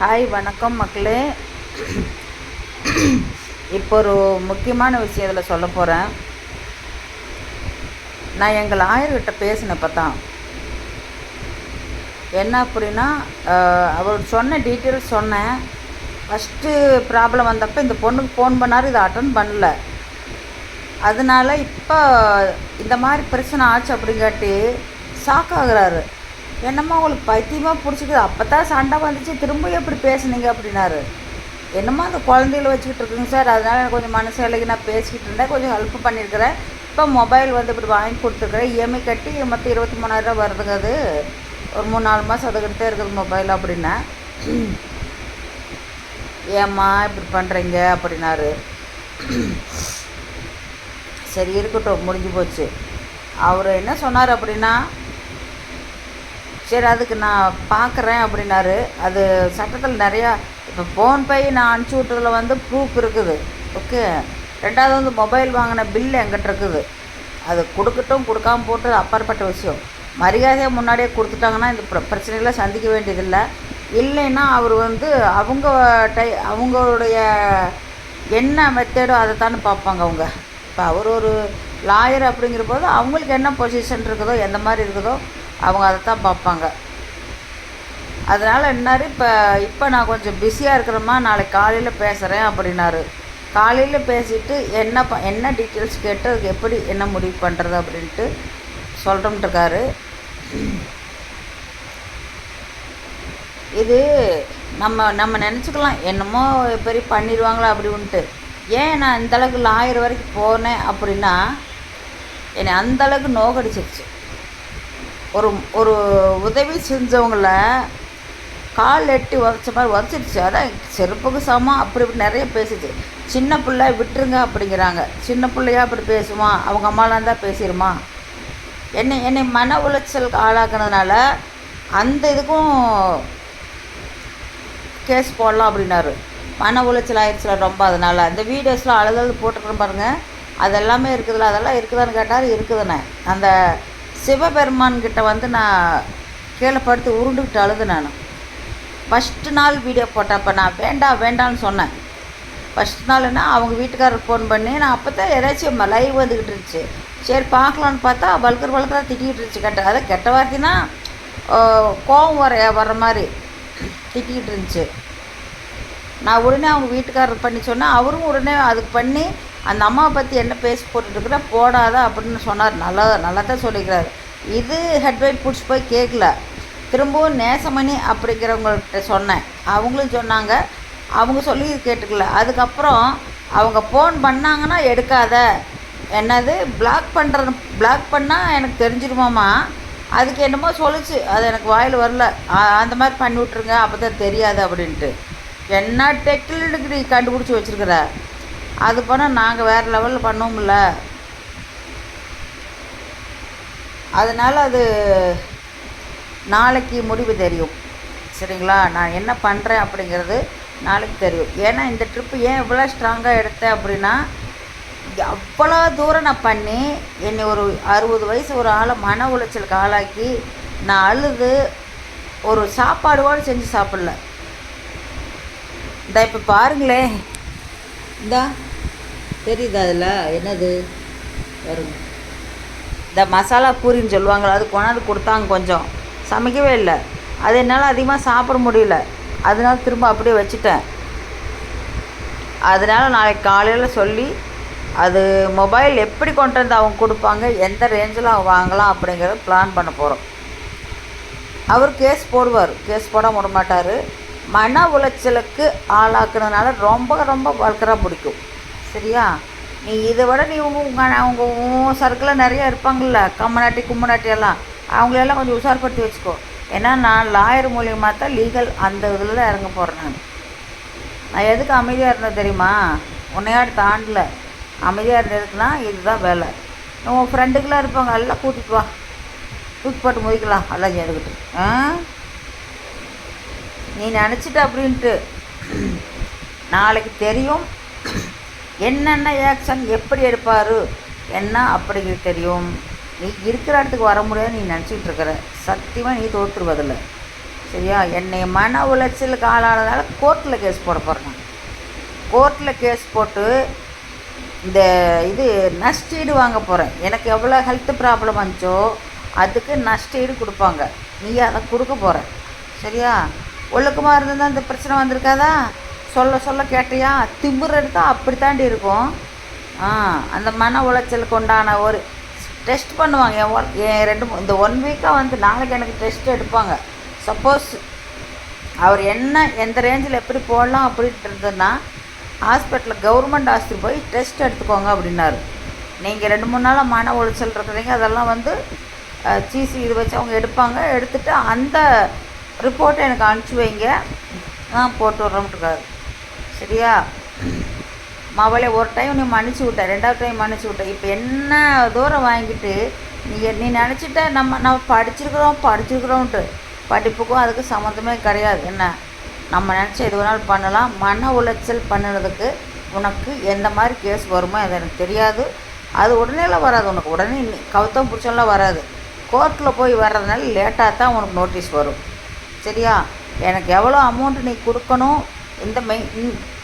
Hi வணக்கம் மக்களே. இப்போ ஒரு முக்கியமான விஷயம் இதில் சொல்ல போகிறேன். நான் எங்கள் லாயர்கிட்ட பேசினேன் இப்போ தான். என்ன அப்படின்னா, அவர் சொன்ன டீட்டெயில்ஸ் சொன்னேன். ஃபஸ்ட்டு ப்ராப்ளம் வந்தப்போ இந்த பொண்ணுக்கு ஃபோன் பண்ணார், இதை அட்டன் பண்ணல. அதனால் இப்போ இந்த மாதிரி பிரச்சனை ஆச்சு அப்படிங்காட்டி ஷாக் ஆகுறாரு. என்னம்மா உங்களுக்கு பைத்தியமாக பிடிச்சிக்குது, அப்போ தான் சண்டை வந்துச்சு, திரும்ப எப்படி பேசுனீங்க அப்படின்னாரு. என்னம்மா அந்த குழந்தைகளை வச்சுக்கிட்டு இருக்குங்க சார், அதனால் எனக்கு கொஞ்சம் மனசு இலைக்கு நான் பேசிக்கிட்டு இருந்தேன், கொஞ்சம் ஹெல்ப் பண்ணியிருக்கிறேன். இப்போ மொபைல் வந்து இப்படி வாங்கி கொடுத்துருக்குறேன், இஎம்ஐ கட்டி மொத்தம் 23,000 வருதுங்க. அது ஒரு 3-4 மாதம் அதுக்கிட்டே இருக்குது மொபைல் அப்படின்னா. ஏம்மா இப்படி பண்ணுறீங்க அப்படின்னாரு. சரி இருக்கட்டும், முடிஞ்சு போச்சு. அவர் என்ன சொன்னார் அப்படின்னா, சரி அதுக்கு நான் பார்க்குறேன் அப்படின்னாரு. அது சட்டத்தில் நிறையா இப்போ ஃபோன்பே நான் அனுப்பிச்சி விட்டதில் வந்து ப்ரூஃப் இருக்குது. ஓகே, ரெண்டாவது வந்து மொபைல் வாங்கின பில் எங்கிட்ட இருக்குது. அது கொடுக்கட்டும் கொடுக்காம போட்டு அப்பாற்பட்ட விஷயம். மரியாதையாக முன்னாடியே கொடுத்துட்டாங்கன்னா இந்த பிரச்சனைகளை சந்திக்க வேண்டியதில்லை. இல்லைன்னா அவர் வந்து அவங்களுடைய என்ன மெத்தேடோ அதை தானே பார்ப்பாங்க அவங்க. இப்போ அவர் ஒரு லாயர் அப்படிங்கிற போது அவங்களுக்கு என்ன பொசிஷன் இருக்குதோ, எந்த மாதிரி இருக்குதோ அவங்க அதை தான் பார்ப்பாங்க. அதனால் என்னார், இப்போ நான் கொஞ்சம் பிஸியாக இருக்கிறேம்மா, நாளைக்கு காலையில் பேசுகிறேன் அப்படின்னாரு. காலையில் பேசிவிட்டு என்ன டீட்டெயில்ஸ் கேட்டு அதுக்கு எப்படி என்ன முடிவு பண்ணுறது அப்படின்ட்டு சொல்கிறோம்ட்டுருக்காரு. இது நம்ம நினச்சிக்கலாம் என்னமோ பெரிய பண்ணிடுவாங்களா அப்படின்ட்டு. ஏன் நான் இந்தளவுக்கு லாயர் வரைக்கும் போனேன் அப்படின்னா, என்னை அந்தளவுக்கு நோக்கடிச்சிருச்சு. ஒரு உதவி செஞ்சவங்கள கால் எட்டி உதச்ச மாதிரி உதச்சிடுச்சு. அதான் செருப்புக்கு சமம் அப்படி இப்படி நிறைய பேசுச்சு. சின்ன பிள்ளை விட்டுருங்க அப்படிங்கிறாங்க. சின்ன பிள்ளையா அப்படி பேசுமா, அவங்க அம்மாலாம் தான் பேசிடுமா. என்னை மன உளைச்சலுக்கு ஆளாக்குனதுனால அந்த இதுக்கும் கேஸ் போடலாம் அப்படின்னாரு. மன உளைச்சல் ஆயிடுச்சுல ரொம்ப. அதனால் அந்த வீடியோஸ்லாம் அழுது போட்டுக்கிறேன் பாருங்கள், அதெல்லாமே இருக்குதுல்ல, அதெல்லாம் இருக்குதான்னு கேட்டார். இருக்குதுண்ணே. அந்த சிவபெருமான்கிட்ட வந்து நான் கீழே படுத்து உருண்டுக்கிட்டு அழுது. நான் ஃபஸ்ட்டு நாள் வீடியோ போட்டப்போ நான் வேண்டான்னு சொன்னேன். ஃபஸ்ட் நாள்னா அவங்க வீட்டுக்காரர் ஃபோன் பண்ணி, நான் அப்போ தான் ஏதாச்சும் லைவ் வந்துக்கிட்டு இருந்துச்சு. சரி பார்க்கலான்னு பார்த்தா வளர்க்குறா திட்டிக்கிட்டு இருந்துச்சு. அதை கெட்ட வார்த்தைன்னா கோபம் வர்ற மாதிரி திட்டிக்கிட்டு இருந்துச்சு. நான் உடனே அவங்க வீட்டுக்காரர் பண்ணி சொன்னேன். அவரும் உடனே அதுக்கு பண்ணி அந்த அம்மாவை பற்றி என்ன பேசி போட்டுட்ருக்குற போடாத அப்படின்னு சொன்னார். நல்லா தான் சொல்லிக்கிறாரு. இது ஹெட்வைட் பிடிச்சி போய் கேட்கல. திரும்பவும் நேசமணி அப்படிங்கிறவங்கள்ட்ட சொன்னேன். அவங்களும் சொன்னாங்க. அவங்க சொல்லி இது கேட்டுக்கல. அதுக்கப்புறம் அவங்க ஃபோன் பண்ணாங்கன்னா எடுக்காத, என்னது பிளாக் பண்ணால் எனக்கு தெரிஞ்சிருமாம்மா. அதுக்கு என்னமோ சொல்லிச்சு, அது எனக்கு வாயில் வரல. அந்த மாதிரி பண்ணி விட்ருங்க, அப்போ தான் தெரியாது அப்படின்ட்டு. என்ன டெக்னிக்கலி கண்டுபிடிச்சி வச்சுருக்குற. அது போனால் நாங்கள் வேறு லெவலில் பண்ணோம்ல. அதனால் அது நாளைக்கு முடிவு தெரியும். சரிங்களா, நான் என்ன பண்ணுறேன் அப்படிங்கிறது நாளைக்கு தெரியும். ஏன்னா இந்த ட்ரிப்பு ஏன் இவ்வளோ ஸ்ட்ராங்காக எடுத்தேன் அப்படின்னா, அவ்வளோ தூரம் நான் பண்ணி என்னை ஒரு 60 வயசு ஒரு ஆளை மன உளைச்சலுக்கு ஆளாக்கி நான் அழுது ஒரு சாப்பாடு செஞ்சு சாப்பிடல. இந்த இப்போ பாருங்களேன், இந்தா தெரியுதா அதில் என்னது வருங்க, இந்த மசாலா பூரின்னு சொல்லுவாங்களா, அது கொண்டாந்து கொடுத்தாங்க. கொஞ்சம் சமைக்கவே இல்லை. அது என்னால் அதிகமாக சாப்பிட முடியல. அதனால திரும்ப அப்படியே வச்சுட்டேன். அதனால் நாளைக்கு காலையில் சொல்லி அது மொபைல் எப்படி கொண்டு வந்து அவங்க கொடுப்பாங்க, எந்த ரேஞ்சில் அவங்க வாங்கலாம் அப்படிங்கிறத பிளான் பண்ண போகிறோம். அவர் கேஸ் போடுவார், கேஸ் போட விட மாட்டார். மன உளைச்சலுக்கு ஆளாக்குனதுனால ரொம்ப வளர்க்குறா பிடிக்கும். சரியா, நீ இதை விட நீ அவங்க சர்க்கிளில் நிறையா இருப்பாங்கள்ல, கம்மநாட்டி கும்மநாட்டி எல்லாம், அவங்களெல்லாம் கொஞ்சம் உஷார்படுத்தி வச்சுக்கோ. ஏன்னா நான் லாயர் மூலியமாக தான் லீகல் அந்த இதில் தான் இறங்க போகிறேன். நான் எதுக்கு அமைதியாக இருந்தேன் தெரியுமா, உன்னையாடு தாண்டல. அமைதியாக இருந்ததுக்குன்னா இதுதான் வேலை. உன் ஃப்ரெண்டுக்கெலாம் இருப்பாங்க, எல்லாம் கூட்டிகிட்டு வா, தூக்கி போட்டு முடிக்கலாம் எல்லாம் சேர்ந்துக்கிட்டு. நீ நினச்சிட்ட அப்படின்ட்டு நாளைக்கு தெரியும். என்னென்ன ஆக்ஷன் எப்படி எடுப்பார் என்ன அப்படிங்கிறது தெரியும். நீ இருக்கிற இடத்துக்கு வர முடியாது நீ நினச்சிக்கிட்டு இருக்கிற. சத்தியமாக நீ தோற்றுருவதில்லை. சரியா? என்னை மன உளைச்சலுக்கு ஆளானதால கோர்ட்டில் கேஸ் போட போகிறேன். கோர்ட்டில் கேஸ் போட்டு இந்த இது நஷ்டஈடு வாங்க போகிறேன். எனக்கு எவ்வளோ ஹெல்த் ப்ராப்ளம் வந்துச்சோ அதுக்கு நஷ்டஈடு கொடுப்பாங்க. நீ அதை கொடுக்க போகிற. சரியா? ஒழுக்கமாக இருந்ததுதான் இந்த பிரச்சனை வந்திருக்காதா? சொல்ல சொல்ல கேட்டியா? திமிர் எடுத்தால் அப்படி தாண்டி இருக்கும். அந்த மன உளைச்சலுக்கு உண்டான ஒரு டெஸ்ட் பண்ணுவாங்க. என் இந்த 1 வீக்காக வந்து நாளைக்கு எனக்கு டெஸ்ட் எடுப்பாங்க. சப்போஸ் அவர் எந்த ரேஞ்சில் எப்படி போடலாம் அப்படின்ட்டு இருந்ததுன்னா ஹாஸ்பிட்டலில் கவர்மெண்ட் ஹாஸ்பிட்டல் போய் டெஸ்ட் எடுத்துக்கோங்க அப்படின்னாரு. நீங்கள் 2-3 நாளாக மன உளைச்சல் இருக்கிறீங்க, அதெல்லாம் வந்து சிசி இது வச்சு அவங்க எடுப்பாங்க. எடுத்துகிட்டு அந்த ரிப்போர்ட்டை எனக்கு அனுப்பிச்சி வைங்க, நான் போட்டு விட்றோம்ட்டுருக்காரு. சரியா? மவளே, ஒரு டைம் நீ மன்னிச்சு விட்ட, 2வது டைம் மன்னிச்சு விட்ட. இப்போ என்ன தூரம் வாங்கிட்டு நீ நினச்சிட்ட நம்ம படிச்சிருக்கிறோன்ட்டு. படிப்புக்கும் அதுக்கு சம்மந்தமே கிடையாது. என்ன நம்ம நினச்சா எது வேணாலும் பண்ணலாம். மன உளைச்சல் பண்ணுறதுக்கு உனக்கு எந்த மாதிரி கேஸ் வருமோ அது எனக்கு தெரியாது. அது உடனேலாம் வராது. உனக்கு உடனே கவுத்தம் பிடிச்சோம்லாம் வராது. கோர்ட்டில் போய் வர்றதுனால லேட்டாக தான் உனக்கு நோட்டீஸ் வரும். சரியா? எனக்கு எவ்வளோ அமௌண்ட்டு நீ கொடுக்கணும்,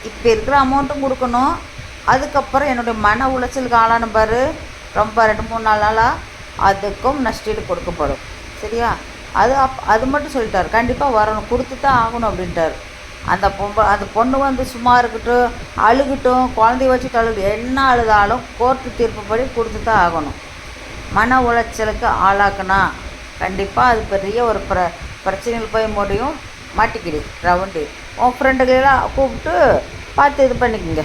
இப்போ இருக்கிற அமௌண்ட்டும் கொடுக்கணும். அதுக்கப்புறம் என்னுடைய மன உளைச்சலுக்கு ஆளான பாரு, ரொம்ப 2-3 நாளாக அதுக்கும் நஷ்டஈடு கொடுக்கப்படும். சரியா? அது மட்டும் சொல்லிட்டார். கண்டிப்பாக வரணும், கொடுத்து தான் ஆகணும் அப்படின்ட்டார். அந்த பொண்ணு வந்து சும்மா இருக்கட்டும், அழுகட்டும், குழந்தைய வச்சுட்டு என்ன அழுதாலும் கோர்ட்டு தீர்ப்புப்படி கொடுத்து தான் ஆகணும். மன உளைச்சலுக்கு ஆளாக்குனா கண்டிப்பாக அது பெரிய ஒரு பிரச்சனைகள் போய் முடியும். மாட்டிக்கிடு ரவுண்டு. உன் ஃப்ரெண்டுகளெல்லாம் கூப்பிட்டு பார்த்து இது பண்ணிக்கோங்க.